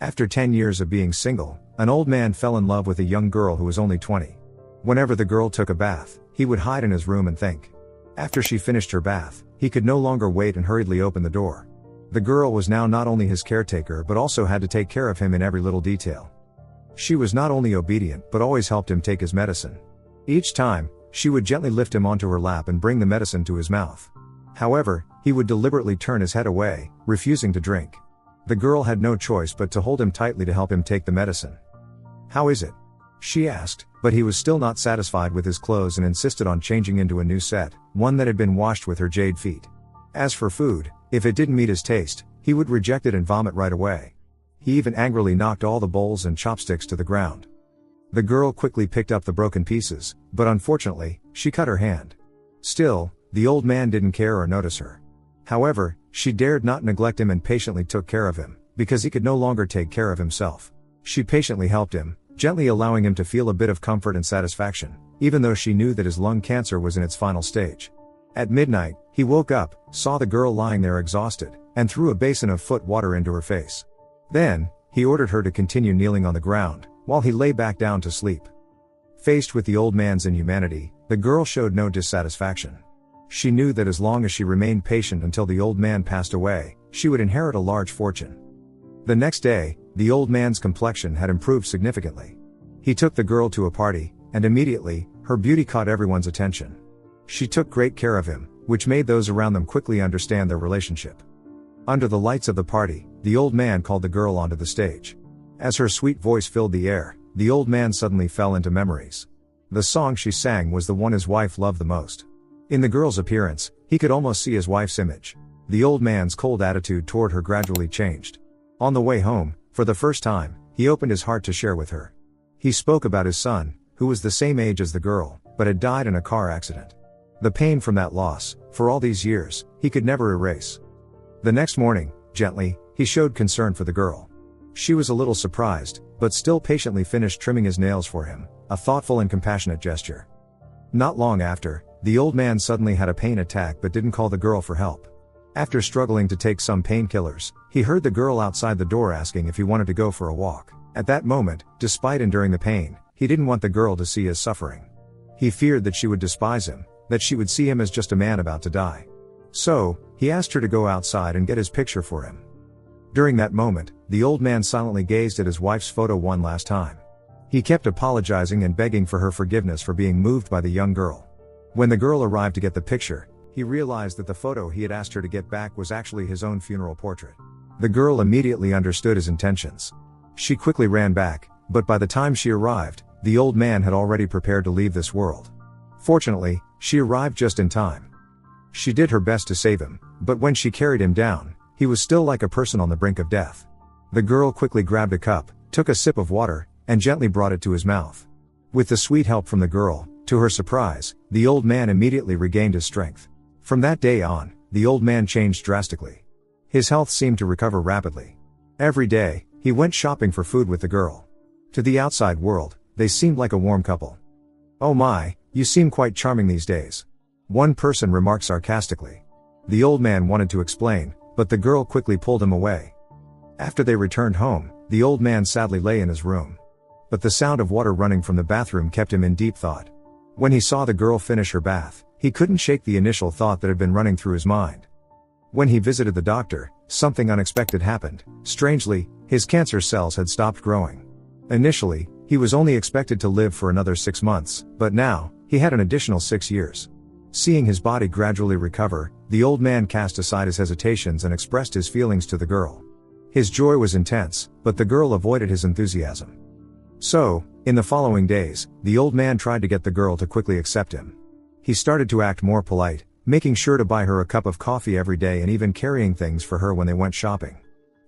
After 10 years of being single, an old man fell in love with a young girl who was only 20. Whenever the girl took a bath, he would hide in his room and think. After she finished her bath, he could no longer wait and hurriedly opened the door. The girl was now not only his caretaker but also had to take care of him in every little detail. She was not only obedient but always helped him take his medicine. Each time, she would gently lift him onto her lap and bring the medicine to his mouth. However, he would deliberately turn his head away, refusing to drink. The girl had no choice but to hold him tightly to help him take the medicine. "How is it?" she asked, but he was still not satisfied with his clothes and insisted on changing into a new set, one that had been washed with her jade feet. As for food, if it didn't meet his taste, he would reject it and vomit right away. He even angrily knocked all the bowls and chopsticks to the ground. The girl quickly picked up the broken pieces, but unfortunately, she cut her hand. Still, the old man didn't care or notice her. However, she dared not neglect him and patiently took care of him, because he could no longer take care of himself. She patiently helped him, gently allowing him to feel a bit of comfort and satisfaction, even though she knew that his lung cancer was in its final stage. At midnight, he woke up, saw the girl lying there exhausted, and threw a basin of foot water into her face. Then, he ordered her to continue kneeling on the ground, while he lay back down to sleep. Faced with the old man's inhumanity, the girl showed no dissatisfaction. She knew that as long as she remained patient until the old man passed away, she would inherit a large fortune. The next day, the old man's complexion had improved significantly. He took the girl to a party, and immediately, her beauty caught everyone's attention. She took great care of him, which made those around them quickly understand their relationship. Under the lights of the party, the old man called the girl onto the stage. As her sweet voice filled the air, the old man suddenly fell into memories. The song she sang was the one his wife loved the most. In the girl's appearance, he could almost see his wife's image. The old man's cold attitude toward her gradually changed. On the way home, for the first time, he opened his heart to share with her. He spoke about his son, who was the same age as the girl, but had died in a car accident. The pain from that loss, for all these years, he could never erase. The next morning, gently, he showed concern for the girl. She was a little surprised, but still patiently finished trimming his nails for him, a thoughtful and compassionate gesture. Not long after, the old man suddenly had a pain attack but didn't call the girl for help. After struggling to take some painkillers, he heard the girl outside the door asking if he wanted to go for a walk. At that moment, despite enduring the pain, he didn't want the girl to see his suffering. He feared that she would despise him, that she would see him as just a man about to die. So, he asked her to go outside and get his picture for him. During that moment, the old man silently gazed at his wife's photo one last time. He kept apologizing and begging for her forgiveness for being moved by the young girl. When the girl arrived to get the picture, he realized that the photo he had asked her to get back was actually his own funeral portrait. The girl immediately understood his intentions. She quickly ran back, but by the time she arrived, the old man had already prepared to leave this world. Fortunately, she arrived just in time. She did her best to save him, but when she carried him down, he was still like a person on the brink of death. The girl quickly grabbed a cup, took a sip of water, and gently brought it to his mouth. With the sweet help from the girl, to her surprise, the old man immediately regained his strength. From that day on, the old man changed drastically. His health seemed to recover rapidly. Every day, he went shopping for food with the girl. To the outside world, they seemed like a warm couple. "Oh my, you seem quite charming these days," one person remarked sarcastically. The old man wanted to explain, but the girl quickly pulled him away. After they returned home, the old man sadly lay in his room. But the sound of water running from the bathroom kept him in deep thought. When he saw the girl finish her bath, he couldn't shake the initial thought that had been running through his mind. When he visited the doctor, something unexpected happened. Strangely, his cancer cells had stopped growing. Initially, he was only expected to live for another 6 months, but now, he had an additional 6 years. Seeing his body gradually recover, the old man cast aside his hesitations and expressed his feelings to the girl. His joy was intense, but the girl avoided his enthusiasm. So, in the following days, the old man tried to get the girl to quickly accept him. He started to act more polite, making sure to buy her a cup of coffee every day and even carrying things for her when they went shopping.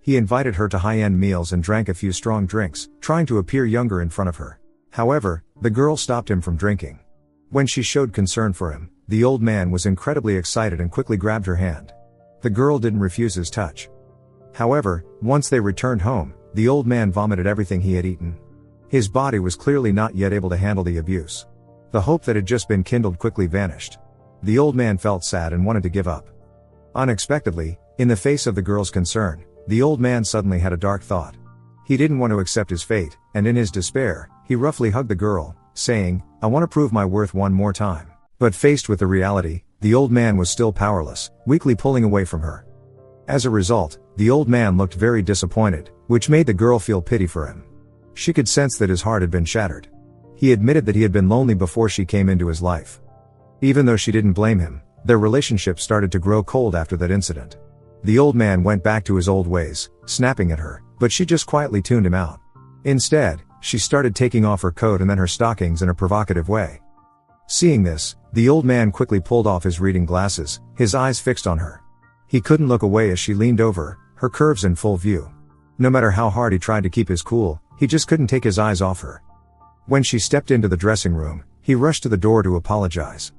He invited her to high-end meals and drank a few strong drinks, trying to appear younger in front of her. However, the girl stopped him from drinking. When she showed concern for him, the old man was incredibly excited and quickly grabbed her hand. The girl didn't refuse his touch. However, once they returned home, the old man vomited everything he had eaten. His body was clearly not yet able to handle the abuse. The hope that had just been kindled quickly vanished. The old man felt sad and wanted to give up. Unexpectedly, in the face of the girl's concern, the old man suddenly had a dark thought. He didn't want to accept his fate, and in his despair, he roughly hugged the girl, saying, "I want to prove my worth one more time." But faced with the reality, the old man was still powerless, weakly pulling away from her. As a result, the old man looked very disappointed, which made the girl feel pity for him. She could sense that his heart had been shattered. He admitted that he had been lonely before she came into his life. Even though she didn't blame him, their relationship started to grow cold after that incident. The old man went back to his old ways, snapping at her, but she just quietly tuned him out. Instead, she started taking off her coat and then her stockings in a provocative way. Seeing this, the old man quickly pulled off his reading glasses, his eyes fixed on her. He couldn't look away as she leaned over, her curves in full view. No matter how hard he tried to keep his cool, he just couldn't take his eyes off her. When she stepped into the dressing room, he rushed to the door to apologize.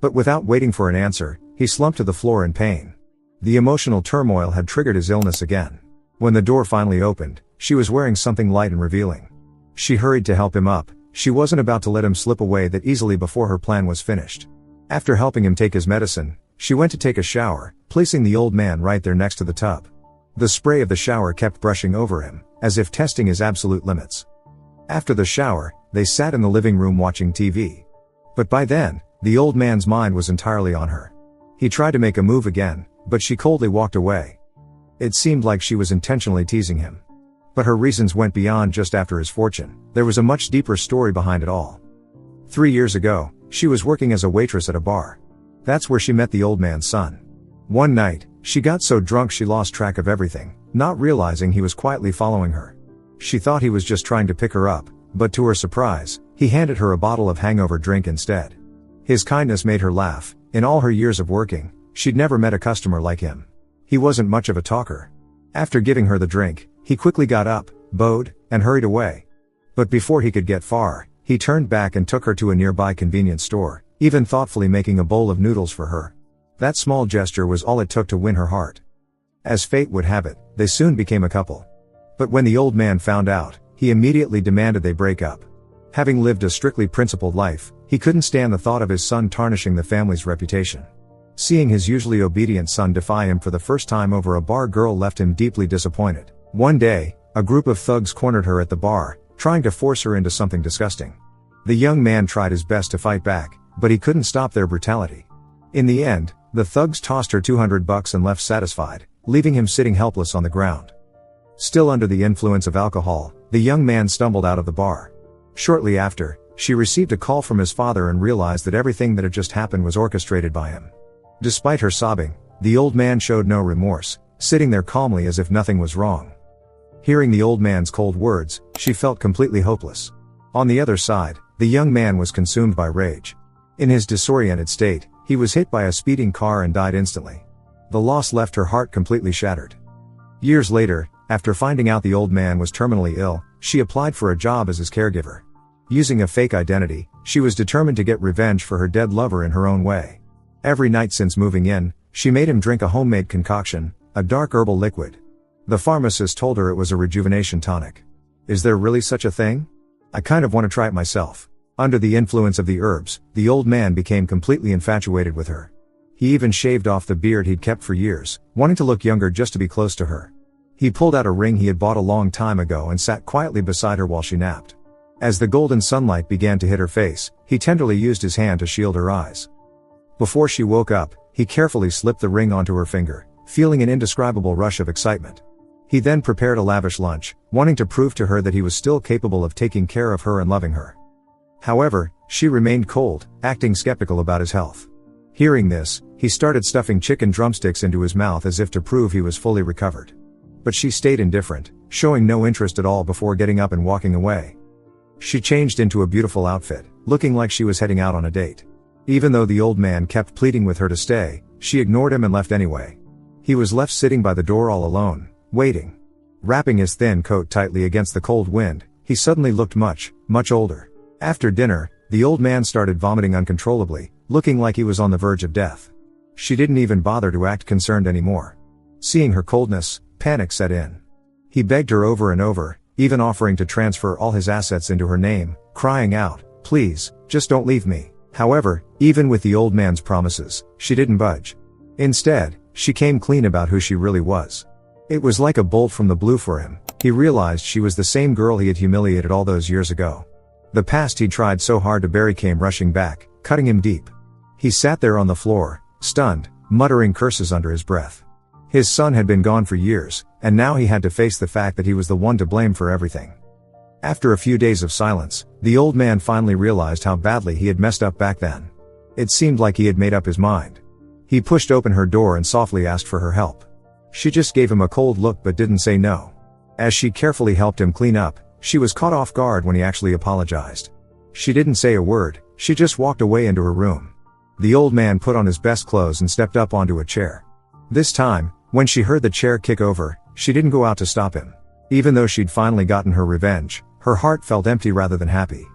But without waiting for an answer, he slumped to the floor in pain. The emotional turmoil had triggered his illness again. When the door finally opened, she was wearing something light and revealing. She hurried to help him up. She wasn't about to let him slip away that easily before her plan was finished. After helping him take his medicine, she went to take a shower, placing the old man right there next to the tub. The spray of the shower kept brushing over him, as if testing his absolute limits. After the shower, they sat in the living room watching TV. But by then, the old man's mind was entirely on her. He tried to make a move again, but she coldly walked away. It seemed like she was intentionally teasing him. But her reasons went beyond just after his fortune. There was a much deeper story behind it all. 3 years ago, she was working as a waitress at a bar. That's where she met the old man's son. One night, she got so drunk she lost track of everything, not realizing he was quietly following her. She thought he was just trying to pick her up, but to her surprise, he handed her a bottle of hangover drink instead. His kindness made her laugh. In all her years of working, she'd never met a customer like him. He wasn't much of a talker. After giving her the drink, he quickly got up, bowed, and hurried away. But before he could get far, he turned back and took her to a nearby convenience store, even thoughtfully making a bowl of noodles for her. That small gesture was all it took to win her heart. As fate would have it, they soon became a couple. But when the old man found out, he immediately demanded they break up. Having lived a strictly principled life, he couldn't stand the thought of his son tarnishing the family's reputation. Seeing his usually obedient son defy him for the first time over a bar girl left him deeply disappointed. One day, a group of thugs cornered her at the bar, trying to force her into something disgusting. The young man tried his best to fight back, but he couldn't stop their brutality. In the end, the thugs tossed her $200 and left satisfied, leaving him sitting helpless on the ground. Still under the influence of alcohol, the young man stumbled out of the bar. Shortly after, she received a call from his father and realized that everything that had just happened was orchestrated by him. Despite her sobbing, the old man showed no remorse, sitting there calmly as if nothing was wrong. Hearing the old man's cold words, she felt completely hopeless. On the other side, the young man was consumed by rage. In his disoriented state, he was hit by a speeding car and died instantly. The loss left her heart completely shattered. Years later, after finding out the old man was terminally ill, she applied for a job as his caregiver. Using a fake identity, she was determined to get revenge for her dead lover in her own way. Every night since moving in, she made him drink a homemade concoction, a dark herbal liquid. The pharmacist told her it was a rejuvenation tonic. Is there really such a thing? I kind of want to try it myself. Under the influence of the herbs, the old man became completely infatuated with her. He even shaved off the beard he'd kept for years, wanting to look younger just to be close to her. He pulled out a ring he had bought a long time ago and sat quietly beside her while she napped. As the golden sunlight began to hit her face, he tenderly used his hand to shield her eyes. Before she woke up, he carefully slipped the ring onto her finger, feeling an indescribable rush of excitement. He then prepared a lavish lunch, wanting to prove to her that he was still capable of taking care of her and loving her. However, she remained cold, acting skeptical about his health. Hearing this, he started stuffing chicken drumsticks into his mouth as if to prove he was fully recovered. But she stayed indifferent, showing no interest at all before getting up and walking away. She changed into a beautiful outfit, looking like she was heading out on a date. Even though the old man kept pleading with her to stay, she ignored him and left anyway. He was left sitting by the door all alone, waiting. Wrapping his thin coat tightly against the cold wind, he suddenly looked much, much older. After dinner, the old man started vomiting uncontrollably, looking like he was on the verge of death. She didn't even bother to act concerned anymore. Seeing her coldness, panic set in. He begged her over and over, even offering to transfer all his assets into her name, crying out, "Please, just don't leave me." However, even with the old man's promises, she didn't budge. Instead, she came clean about who she really was. It was like a bolt from the blue for him. He realized she was the same girl he had humiliated all those years ago. The past he'd tried so hard to bury came rushing back, cutting him deep. He sat there on the floor, stunned, muttering curses under his breath. His son had been gone for years, and now he had to face the fact that he was the one to blame for everything. After a few days of silence, the old man finally realized how badly he had messed up back then. It seemed like he had made up his mind. He pushed open her door and softly asked for her help. She just gave him a cold look but didn't say no. As she carefully helped him clean up, she was caught off guard when he actually apologized. She didn't say a word, she just walked away into her room. The old man put on his best clothes and stepped up onto a chair. This time, when she heard the chair kick over, she didn't go out to stop him. Even though she'd finally gotten her revenge, her heart felt empty rather than happy.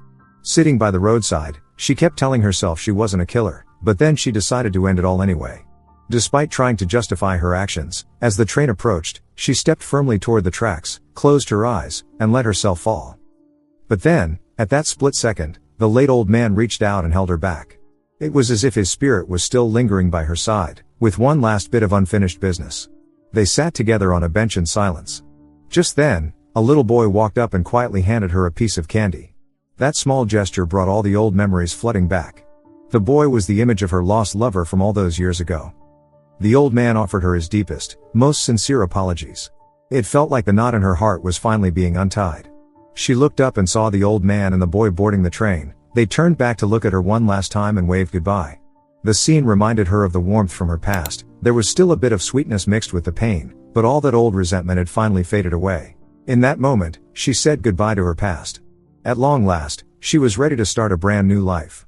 Sitting by the roadside, she kept telling herself she wasn't a killer, but then she decided to end it all anyway. Despite trying to justify her actions, as the train approached, she stepped firmly toward the tracks, closed her eyes, and let herself fall. But then, at that split second, the late old man reached out and held her back. It was as if his spirit was still lingering by her side, with one last bit of unfinished business. They sat together on a bench in silence. Just then, a little boy walked up and quietly handed her a piece of candy. That small gesture brought all the old memories flooding back. The boy was the image of her lost lover from all those years ago. The old man offered her his deepest, most sincere apologies. It felt like the knot in her heart was finally being untied. She looked up and saw the old man and the boy boarding the train. They turned back to look at her one last time and waved goodbye. The scene reminded her of the warmth from her past. There was still a bit of sweetness mixed with the pain, but all that old resentment had finally faded away. In that moment, she said goodbye to her past. At long last, she was ready to start a brand new life.